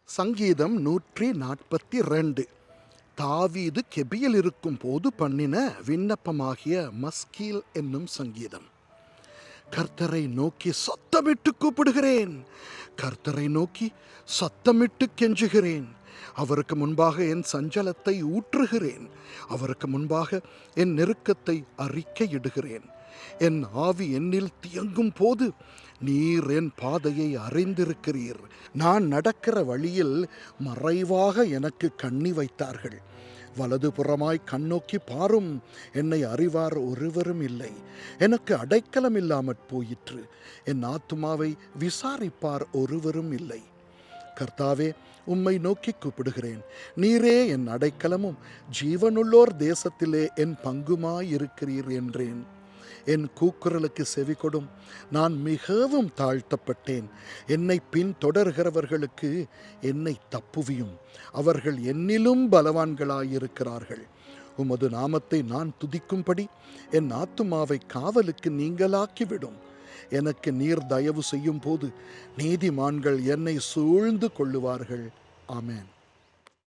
சங்கீதம் 142. தாவீது கெபியில் இருக்கும் போது பண்ணின விண்ணப்பமாகிய மஸ்கீல் என்னும் சங்கீதம். கர்த்தரை நோக்கி சத்தமிட்டு கூப்பிடுகிறேன், கர்த்தரை நோக்கி சத்தமிட்டு கெஞ்சுகிறேன். அவருக்கு முன்பாக என் சஞ்சலத்தை ஊற்றுகிறேன், அவருக்கு முன்பாக என் நெருக்கத்தை அறிக்கையிடுகிறேன். என் ஆவி என்னில் தியங்கும் போது நீர் என் பாதையை அறிந்திருக்கிறீர். நான் நடக்கிற வழியில் மறைவாக எனக்கு கண்ணி வைத்தார்கள். வலதுபுறமாய் கண்ணோக்கி பாரும், என்னை அறிவார் ஒருவரும் இல்லை. எனக்கு அடைக்கலம் இல்லாமற் போயிற்று, என் ஆத்துமாவை விசாரிப்பார் ஒருவரும் இல்லை. கர்த்தாவே, உம்மை நோக்கி கூப்பிடுகிறேன். நீரே என் அடைக்கலமும் ஜீவனுள்ளோர் தேசத்திலே என் பங்குமாயிருக்கிறீர் என்றேன். என் கூக்குரலுக்கு செவி கொடும். நான் மிகவும் தாழ்த்தப்பட்டேன். என்னை பின் தொடர்கிறவர்களுக்கு என்னை தப்புவியும். அவர்கள் என்னிலும் பலவான்களாயிருக்கிறார்கள். உமது நாமத்தை நான் துதிக்கும்படி என் ஆத்துமாவை காவலுக்கு நீங்களாக்கிவிடும். எனக்கு நீர் தயவு செய்யும் போது நீதிமான்கள் என்னை சூழ்ந்து கொள்ளுவார்கள். ஆமென்.